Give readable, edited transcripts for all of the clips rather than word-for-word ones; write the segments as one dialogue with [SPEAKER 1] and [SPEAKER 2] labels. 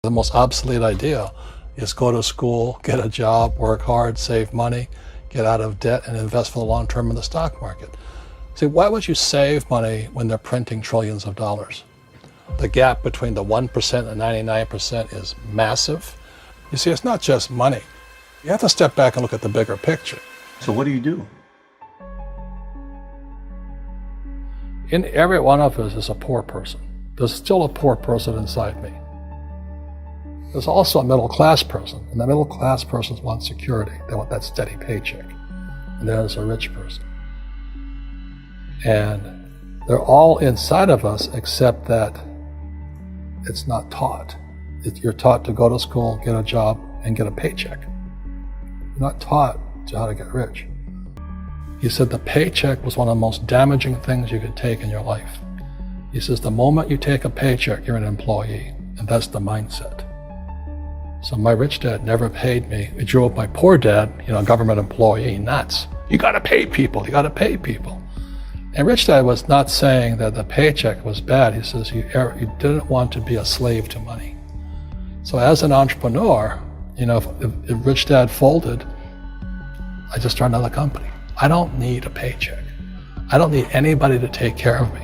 [SPEAKER 1] The most obsolete idea is go to school, get a job, work hard, save money, get out of debt, and invest for the long term in the stock market. See, why would you save money when they're printing trillions of dollars? The gap between the 1% and 99% is massive. You see, it's not just money. You have to step back and look at the bigger picture.
[SPEAKER 2] So what do you do?
[SPEAKER 1] In every one of us is a poor person. There's still a poor person inside me. There's also a middle class person, and the middle class person wants security. They want that steady paycheck. And there's a rich person. And they're all inside of us, except that it's not taught. You're taught to go to school, get a job, and get a paycheck. You're not taught to how to get rich. He said the paycheck was one of the most damaging things you could take in your life. He says the moment you take a paycheck, you're an employee, and that's the mindset. So my rich dad never paid me. It drove my poor dad, government employee, nuts. You gotta pay people, you gotta pay people. And rich dad was not saying that the paycheck was bad. He says you didn't want to be a slave to money. So as an entrepreneur, if rich dad folded, I just started another company. I don't need a paycheck. I don't need anybody to take care of me.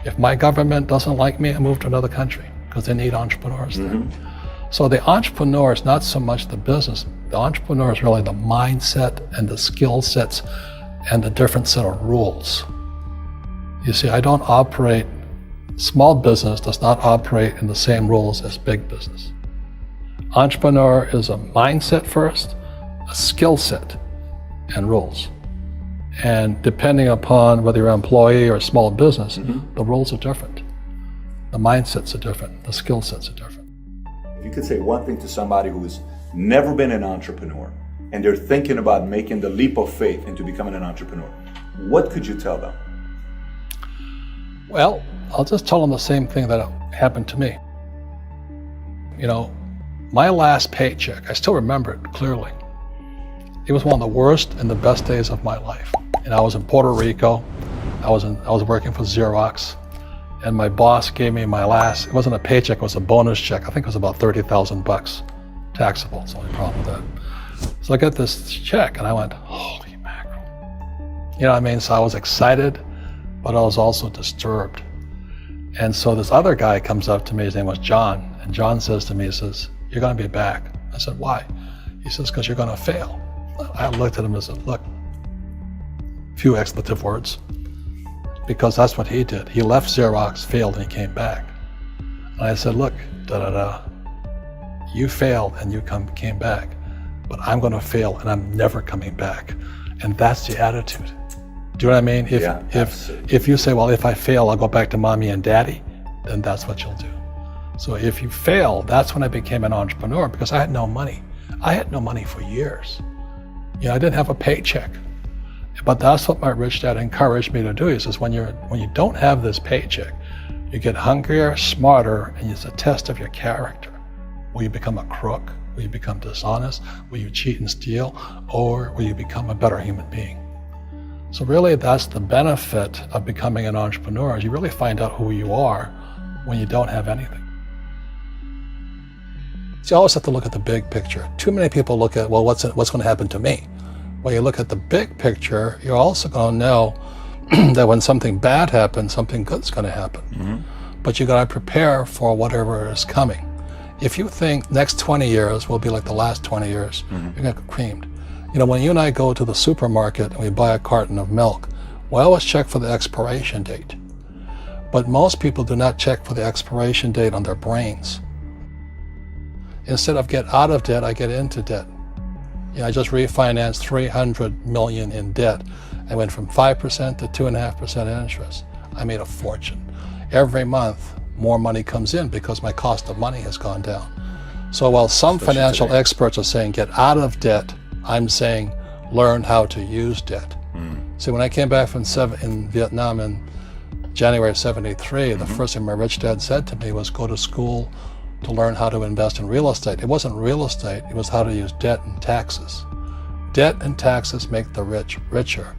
[SPEAKER 1] If my government doesn't like me, I move to another country because they need entrepreneurs there. So the entrepreneur is not so much the business. The entrepreneur is really the mindset and the skill sets and the different set of rules. You see, small business does not operate in the same rules as big business. Entrepreneur is a mindset first, a skill set, and rules. And depending upon whether you're an employee or a small business, the rules are different. The mindsets are different, the skill sets are different.
[SPEAKER 2] If you could say one thing to somebody who's never been an entrepreneur and they're thinking about making the leap of faith into becoming an entrepreneur, what could you tell them?
[SPEAKER 1] Well, I'll just tell them the same thing that happened to me. My last paycheck, I still remember it clearly. It was one of the worst and the best days of my life. And I was in Puerto Rico. I was working for Xerox. And my boss gave me my last, it wasn't a paycheck, it was a bonus check. I think it was about $30,000 taxable. It's the only problem with that. So I got this check and I went, holy mackerel. You know what I mean? So I was excited, but I was also disturbed. And so this other guy comes up to me, his name was John. And John says to me, he says, you're gonna be back. I said, why? He says, because you're gonna fail. I looked at him and said, look, few expletive words. Because that's what he did. He left Xerox, failed, and he came back. And I said, look, you failed and you came back, but I'm gonna fail and I'm never coming back. And that's the attitude. Do you know what I mean? If you say, well, if I fail, I'll go back to mommy and daddy, then that's what you'll do. So if you fail, that's when I became an entrepreneur because I had no money. I had no money for years. I didn't have a paycheck. But that's what my rich dad encouraged me to do. He says, when you don't have this paycheck, you get hungrier, smarter, and it's a test of your character. Will you become a crook? Will you become dishonest? Will you cheat and steal? Or will you become a better human being? So really, that's the benefit of becoming an entrepreneur, is you really find out who you are when you don't have anything. So you always have to look at the big picture. Too many people look at, well, what's going to happen to me? When you look at the big picture, you're also going to know that when something bad happens, something good's going to happen. But you got to prepare for whatever is coming. If you think next 20 years will be like the last 20 years, you're going to get creamed. When you and I go to the supermarket and we buy a carton of milk, we always check for the expiration date. But most people do not check for the expiration date on their brains. Instead of get out of debt, I get into debt. I just refinanced $300 million in debt. I went from 5% to 2.5% interest. I made a fortune. Every month, more money comes in because my cost of money has gone down. So while some financial experts are saying get out of debt, I'm saying learn how to use debt. See, when I came back from in Vietnam in January of '73, the first thing my rich dad said to me was go to school to learn how to invest in real estate. It wasn't real estate, it was how to use debt and taxes. Debt and taxes make the rich richer.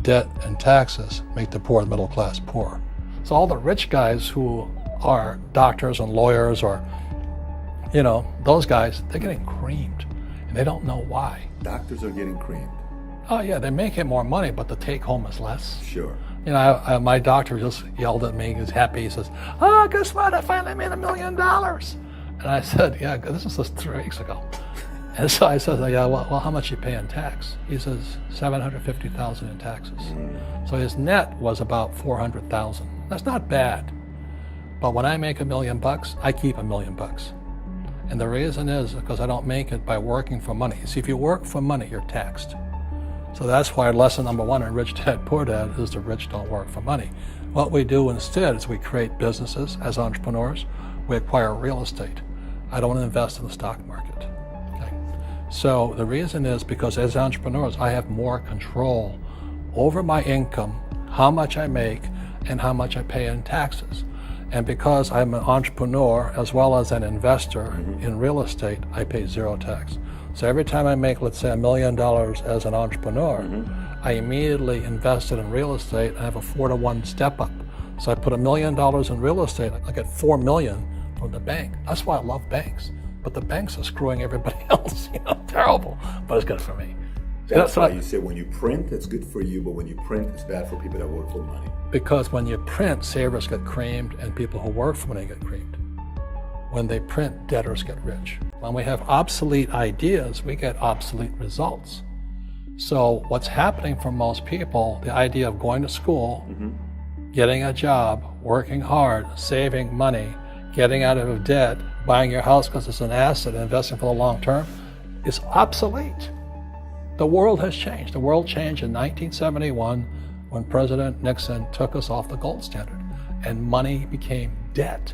[SPEAKER 1] Debt and taxes make the poor, the middle class, poorer. So all the rich guys who are doctors and lawyers or You know, those guys, they're getting creamed and they don't know why.
[SPEAKER 2] Doctors are getting creamed.
[SPEAKER 1] Oh yeah, they're making more money, but the take home is less.
[SPEAKER 2] Sure.
[SPEAKER 1] You know, my doctor just yelled at me. He was happy. He says, "Oh, guess what? I finally made $1 million." And I said, "Yeah, this was just 3 weeks ago." And so I said, "Yeah, well, how much you pay in tax?" He says, $750,000 in taxes. So his net was about $400,000. That's not bad. But when I make $1 million, I keep $1 million. And the reason is because I don't make it by working for money. See, if you work for money, you're taxed. So that's why lesson number 1 in Rich Dad, Poor Dad is the rich don't work for money. What we do instead is we create businesses as entrepreneurs. We acquire real estate. I don't invest in the stock market. Okay? So the reason is because as entrepreneurs, I have more control over my income, how much I make, and how much I pay in taxes. And because I'm an entrepreneur as well as an investor in real estate, I pay 0 tax. So every time I make, let's say, $1 million as an entrepreneur, I immediately invested in real estate and I have a 4-to-1 step up. So I put $1 million in real estate, I get $4 million from the bank. That's why I love banks. But the banks are screwing everybody else, you know, terrible, but it's good for me.
[SPEAKER 2] That's why you say when you print, it's good for you, but when you print, it's bad for people that work for money.
[SPEAKER 1] Because when you print, savers get creamed and people who work for money get creamed. When they print, debtors get rich. When we have obsolete ideas, we get obsolete results. So what's happening for most people, the idea of going to school, getting a job, working hard, saving money, getting out of debt, buying your house because it's an asset, investing for the long term, is obsolete. The world has changed. The world changed in 1971 when President Nixon took us off the gold standard and money became debt.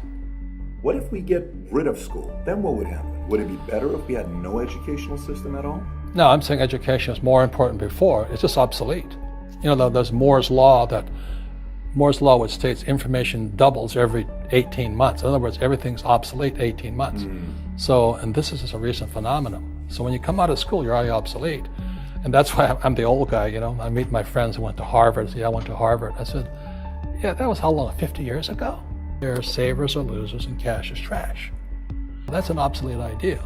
[SPEAKER 2] What if we get rid of school? Then what would happen? Would it be better if we had no educational system at all?
[SPEAKER 1] No, I'm saying education is more important before. It's just obsolete. You know, there's Moore's Law which states information doubles every 18 months. In other words, everything's obsolete 18 months. So, and this is just a recent phenomenon. So when you come out of school, you're already obsolete. And that's why I'm the old guy, you know. I meet my friends who went to Harvard. Yeah, I went to Harvard. I said, yeah, that was how long, 50 years ago? Your savers are losers and cash is trash. That's an obsolete idea.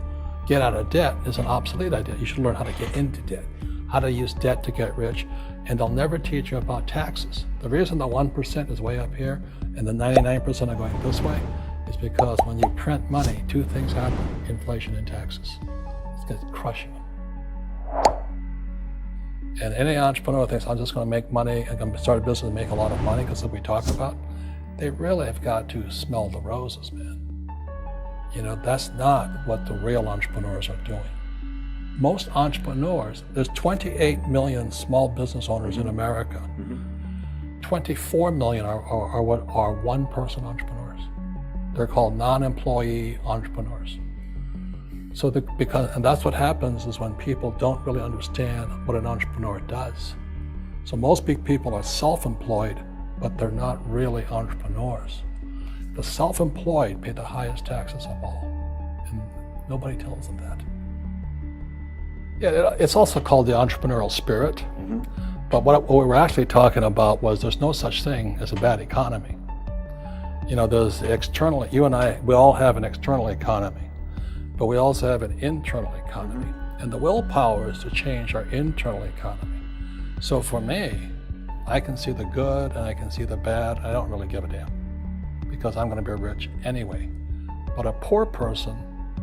[SPEAKER 1] Get out of debt is an obsolete idea. You should learn how to get into debt, how to use debt to get rich, and they'll never teach you about taxes. The reason the 1% is way up here and the 99% are going this way is because when you print money, 2 things happen: inflation and taxes. It's going to crush you. And any entrepreneur thinks, I'm just going to make money, I'm going to start a business and make a lot of money because of what we talk about. They really have got to smell the roses, man. You know, that's not what the real entrepreneurs are doing. Most entrepreneurs, there's 28 million small business owners in America. 24 million are what are one-person entrepreneurs. They're called non-employee entrepreneurs. So and that's what happens is when people don't really understand what an entrepreneur does. So most big people are self-employed, but they're not really entrepreneurs. The self-employed pay the highest taxes of all, and nobody tells them that. Yeah, it's also called the entrepreneurial spirit, but what we were actually talking about was there's no such thing as a bad economy. You know, there's external, you and I, we all have an external economy, but we also have an internal economy, and the willpower is to change our internal economy. So for me, I can see the good and I can see the bad. I don't really give a damn because I'm going to be rich anyway. But a poor person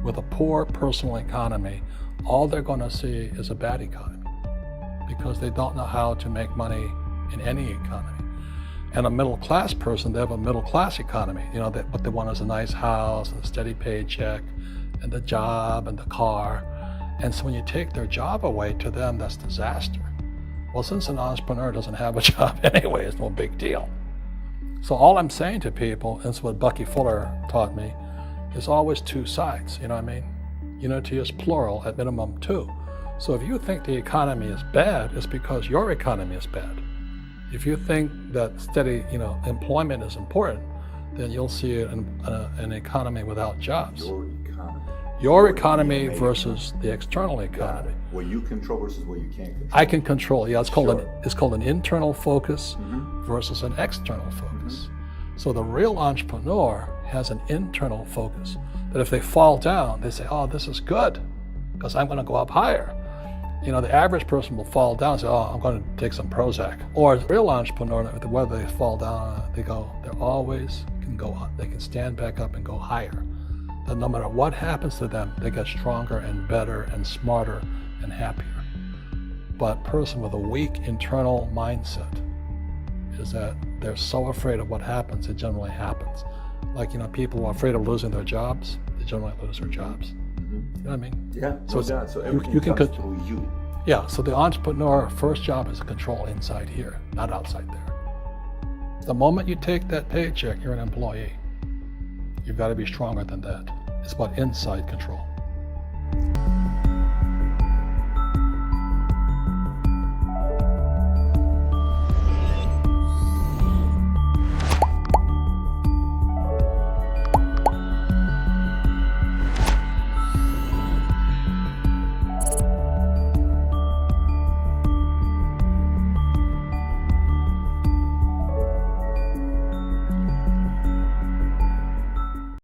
[SPEAKER 1] with a poor personal economy, all they're going to see is a bad economy because they don't know how to make money in any economy. And a middle class person, they have a middle class economy. You know, what they want is a nice house and a steady paycheck and the job and the car. And so when you take their job away, to them, that's disaster. Well, since an entrepreneur doesn't have a job anyway, it's no big deal. So all I'm saying to people, and it's what Bucky Fuller taught me, is always 2 sides, you know what I mean? Unity is plural, at minimum 2. So if you think the economy is bad, it's because your economy is bad. If you think that steady, employment is important, then you'll see an economy without jobs. Your economy versus the external economy.
[SPEAKER 2] What you control versus what you can't control.
[SPEAKER 1] I can control. Yeah, it's called an internal focus versus an external focus. So the real entrepreneur has an internal focus. But if they fall down, they say, oh, this is good, because I'm going to go up higher. You know, the average person will fall down and say, oh, I'm going to take some Prozac. Or the real entrepreneur, whether they fall down, they always can go up. They can stand back up and go higher. That no matter what happens to them, they get stronger and better and smarter and happier. But a person with a weak internal mindset is that they're so afraid of what happens, it generally happens. Like, you know, people who are afraid of losing their jobs, they generally lose their jobs. You know what I mean?
[SPEAKER 2] Yeah,
[SPEAKER 1] so
[SPEAKER 2] everything
[SPEAKER 1] you can
[SPEAKER 2] comes through you.
[SPEAKER 1] Yeah, so the entrepreneur first job is to control inside here, not outside there. The moment you take that paycheck, you're an employee. You've got to be stronger than that. It's about inside control.